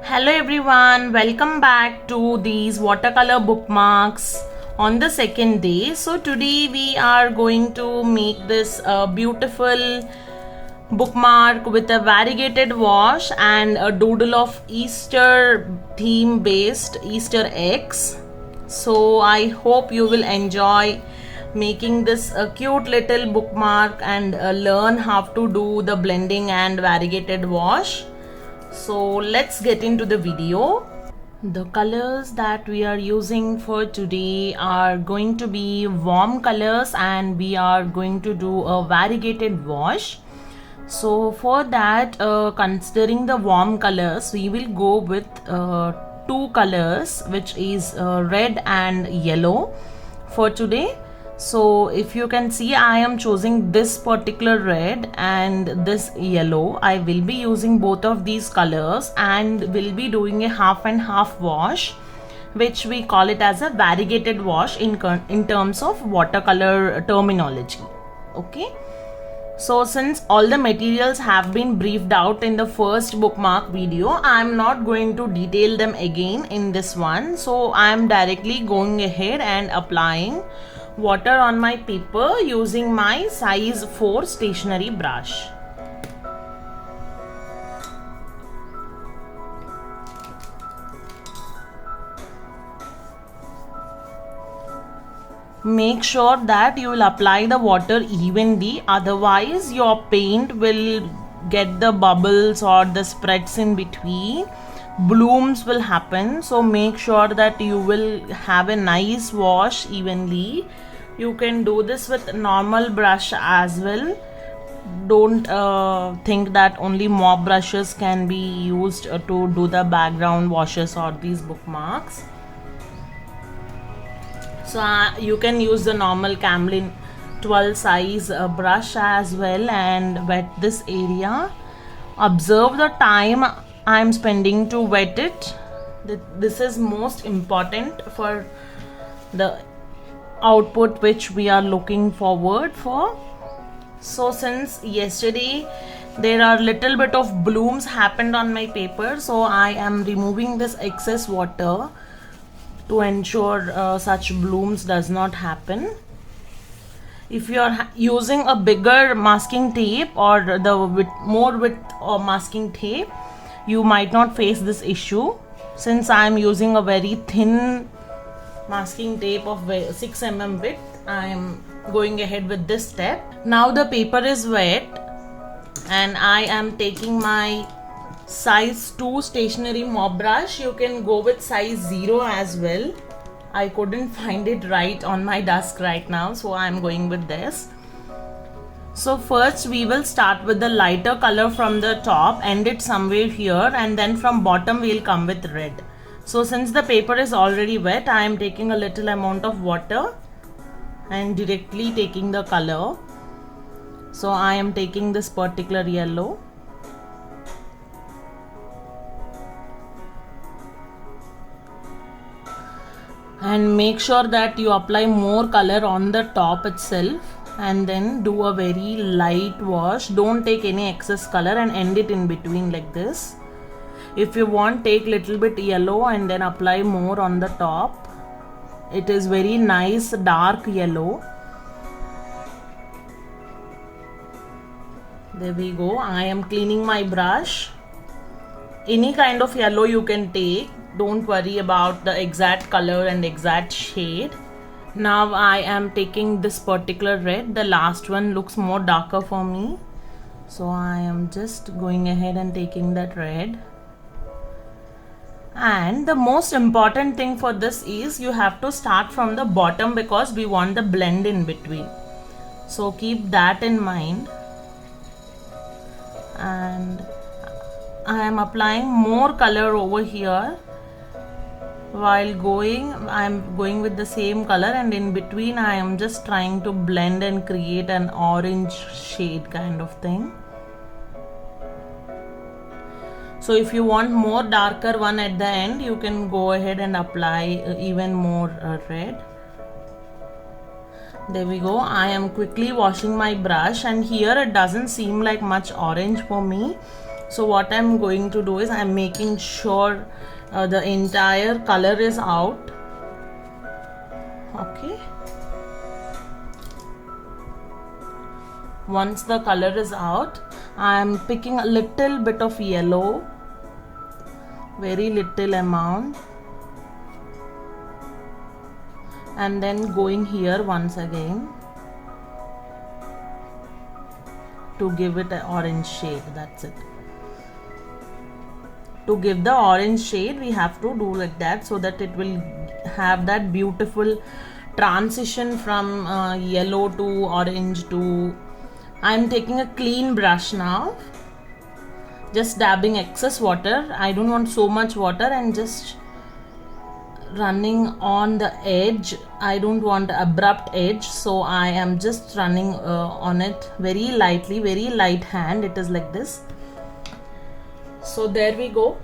Hello everyone, welcome back to these watercolor bookmarks on the second day. So today we are going to make this beautiful bookmark with a variegated wash and a doodle of Easter theme based Easter eggs. So I hope you will enjoy making this a cute little bookmark and learn how to do the blending and variegated wash. So let's get into the video. The colors that we are using for today are going to be warm colors and we are going to do a variegated wash. So for that, considering the warm colors, we will go with two colors, which is red and yellow for today. So if you can see, I am choosing this particular red and this yellow. I will be using both of these colors and will be doing a half and half wash, which we call it as a variegated wash in terms of watercolor terminology. Okay. So since all the materials have been briefed out in the first bookmark video, I am not going to detail them again in this one. So I am directly going ahead and applying water on my paper using my size 4 stationery brush. Make sure that you will apply the water evenly, otherwise your paint will get the bubbles or the spreads in between. Blooms will happen, so make sure that you will have a nice wash evenly. You can do this with normal brush as well. Don't think that only mop brushes can be used to do the background washes or these bookmarks. So you can use the normal Camlin 12 size brush as well and wet this area. Observe the time I am spending to wet it. This is most important for the output which we are looking forward for. So since yesterday there are little bit of blooms happened on my paper, so I am removing this excess water to ensure such blooms does not happen. If you are using a bigger masking tape or the more width or masking tape, you might not face this issue. Since I am using a very thin masking tape of 6 mm width, I am going ahead with this step. Now the paper is wet and I am taking my size 2 stationery mop brush. You can go with size 0 as well. I couldn't find it right on my desk right now, so I am going with this. So first we will start with the lighter color from the top, end it somewhere here, and then from bottom we will come with red. So since the paper is already wet, I am taking a little amount of water and directly taking the color. So I am taking this particular yellow. And make sure that you apply more color on the top itself and then do a very light wash. Don't take any excess color and end it in between like this. If you want, take little bit yellow and then apply more on the top. It is very nice dark yellow. There we go. I am cleaning my brush. Any kind of yellow you can take. Don't worry about the exact color and exact shade. Now I am taking this particular red. The last one looks more darker for me. So I am just going ahead and taking that red. And the most important thing for this is you have to start from the bottom because we want the blend in between. So keep that in mind. And I am applying more color over here. While I am going with the same color, and in between I am just trying to blend and create an orange shade kind of thing. So if you want more darker one at the end, you can go ahead and apply even more red. There we go. I am quickly washing my brush and here it doesn't seem like much orange for me. So what I'm going to do is I'm making sure the entire color is out. Okay. Once the color is out, I'm picking a little bit of yellow, very little amount, and then going here once again to give it an orange shade. That's it. To give the orange shade, we have to do like that, so that it will have that beautiful transition from yellow to orange to. I'm taking a clean brush now, just dabbing excess water. I don't want so much water, and just running on the edge. I don't want abrupt edge, so I am just running on it very lightly, very light hand. It is like this. So there we go.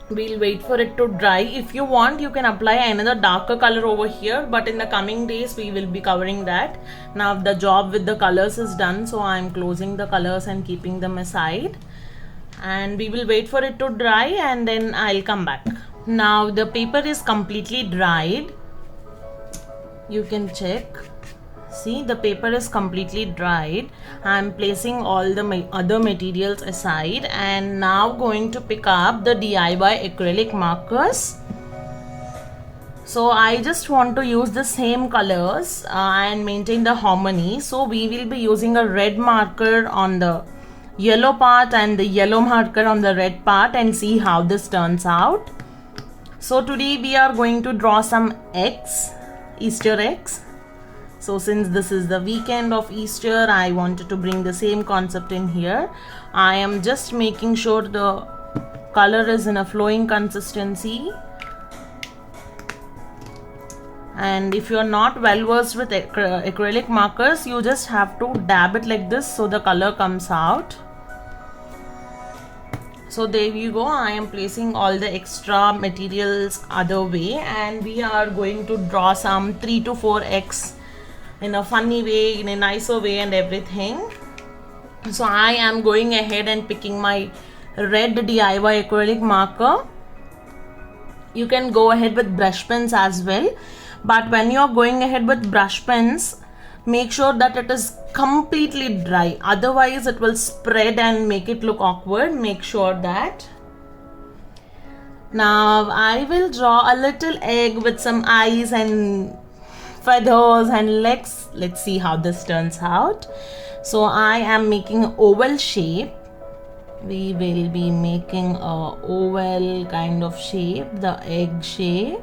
We'll wait for it to dry. If you want, you can apply another darker color over here, but in the coming days we will be covering that. Now the job with the colors is done, so I'm closing the colors and keeping them aside, and we will wait for it to dry, and then I'll come back. Now the paper is completely dried. You can check. See, the paper is completely dried. I'm placing all the other materials aside, and now going to pick up the DIY acrylic markers. So I just want to use the same colors and maintain the harmony. So we will be using a red marker on the yellow part and the yellow marker on the red part, and see how this turns out. So today we are going to draw some eggs, Easter eggs. So since this is the weekend of Easter, I wanted to bring the same concept in here. I am just making sure the color is in a flowing consistency. And if you are not well versed with acrylic markers, you just have to dab it like this so the color comes out. So there you go. I am placing all the extra materials other way, and we are going to draw some 3 to 4 eggs in a funny way, in a nicer way and everything. So I am going ahead and picking my red DIY acrylic marker. You can go ahead with brush pens as well, but when you are going ahead with brush pens, make sure that it is completely dry, otherwise it will spread and make it look awkward. Make sure that. Now I will draw a little egg with some eyes and feathers and legs. Let's see how this turns out. So I am making an oval shape. We will be making a oval kind of shape, the egg shape.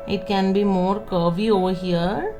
It can be more curvy over here.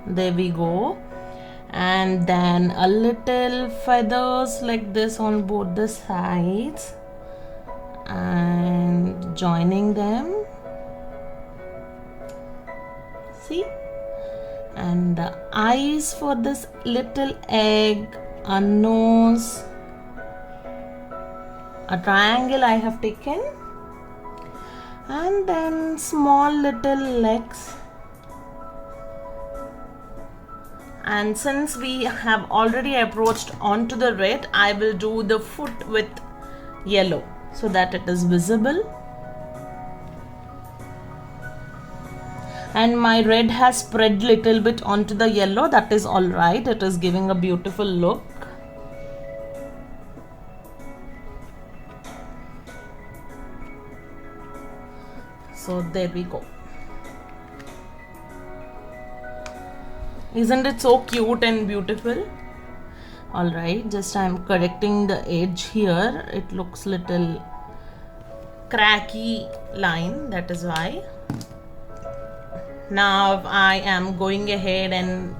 There we go. And then a little feathers like this on both the sides, and joining them. See? And the eyes for this little egg, a nose, a triangle I have taken, and then small little legs. And since we have already approached onto the red, I will do the foot with yellow so that it is visible. And my red has spread little bit onto the yellow. That is all right. It is giving a beautiful look. So there we go. Isn't it so cute and beautiful? Alright, just I'm correcting the edge here. It looks little cracky line, that is why. Now I am going ahead and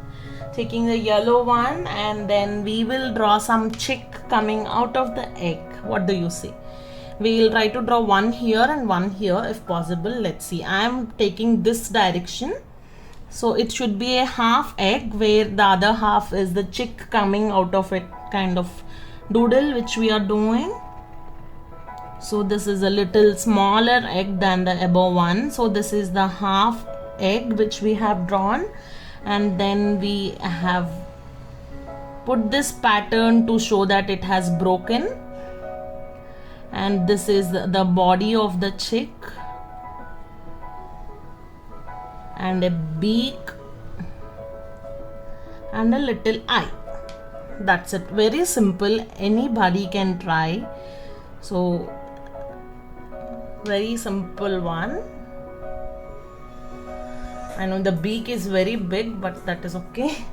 taking the yellow one, and then we will draw some chick coming out of the egg. What do you say? We will try to draw one here and one here if possible. Let's see. I am taking this direction. So it should be a half egg where the other half is the chick coming out of it, kind of doodle which we are doing. So this is a little smaller egg than the above one. So this is the half egg which we have drawn, and then we have put this pattern to show that it has broken. And this is the body of the chick, and a beak and a little eye. That's it. Very simple, anybody can try. So very simple one. I know the beak is very big, but that is okay.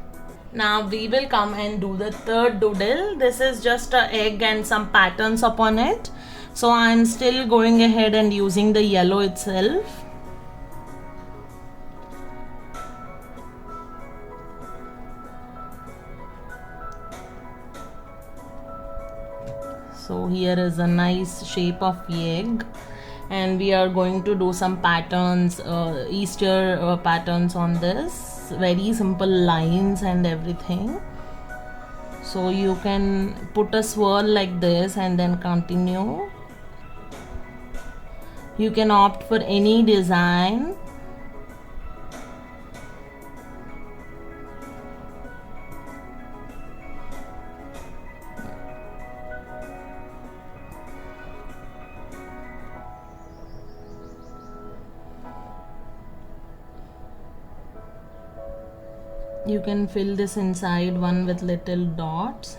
Now we will come and do the third doodle. This is just an egg and some patterns upon it. So I'm still going ahead and using the yellow itself. So here is a nice shape of egg, and we are going to do some patterns, Easter patterns on this. Very simple lines and everything. So you can put a swirl like this and then continue. You can opt for any design. You can fill this inside one with little dots.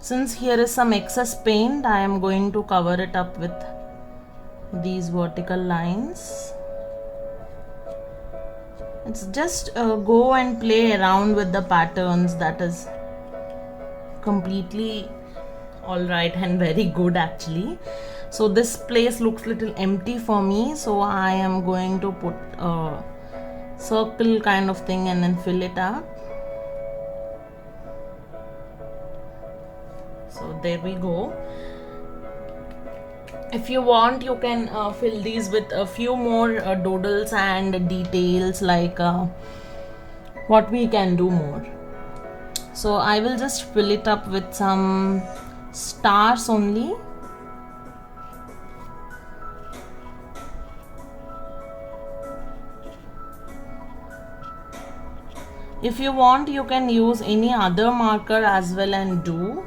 Since here is some excess paint, I am going to cover it up with these vertical lines. It's just go and play around with the patterns. That is completely alright and very good actually. So this place looks little empty for me, so I am going to put a circle kind of thing and then fill it up. So there we go. If you want, you can fill these with a few more doodles and details, like what we can do more. So I will just fill it up with some stars only. If you want, you can use any other marker as well and do.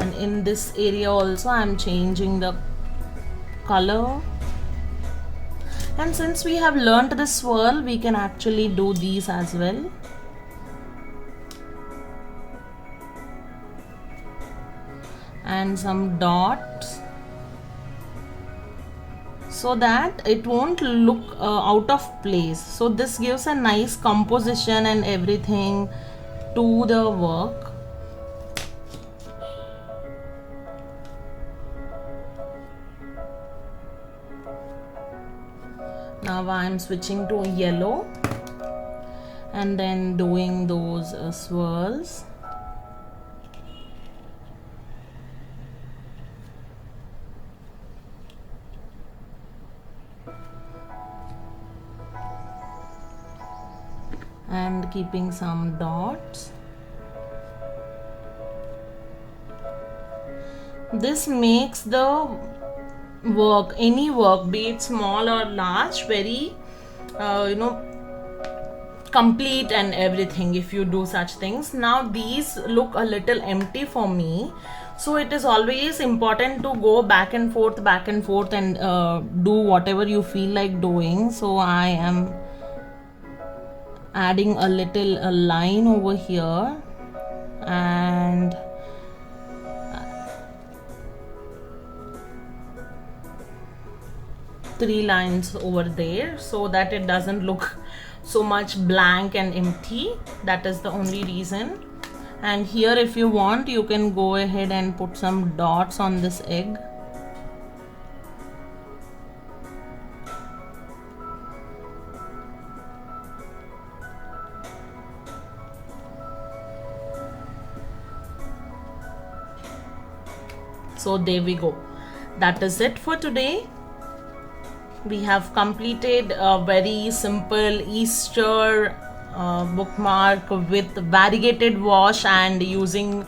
And in this area also I am changing the color. And since we have learnt the swirl, we can actually do these as well. And some dots, so that it won't look out of place. So this gives a nice composition and everything to the work. Now I am switching to yellow and then doing those swirls. And keeping some dots. This makes the work, any work, be it small or large, very complete and everything if you do such things. Now these look a little empty for me, so it is always important to go back and forth and do whatever you feel like doing. So I am adding a little line over here and three lines over there, so that it doesn't look so much blank and empty. That is the only reason. And here, if you want, you can go ahead and put some dots on this egg. So there we go. That is it for today. We have completed a very simple Easter bookmark with variegated wash and using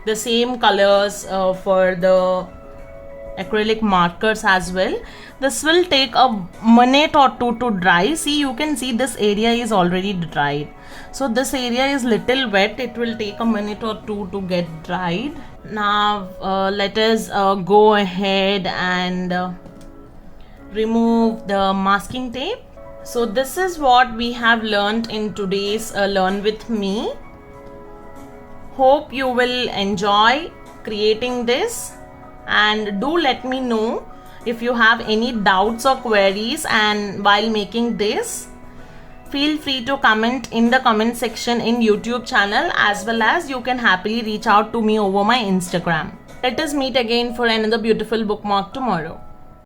the same colors for the acrylic markers as well. This will take a minute or two to dry. See, you can see this area is already dried. So this area is little wet. It will take a minute or two to get dried. Now let us go ahead and remove the masking tape. So this is what we have learned in today's Learn With Me. Hope you will enjoy creating this, and do let me know if you have any doubts or queries and while making this. Feel free to comment in the comment section in YouTube channel, as well as you can happily reach out to me over my Instagram. Let us meet again for another beautiful bookmark tomorrow.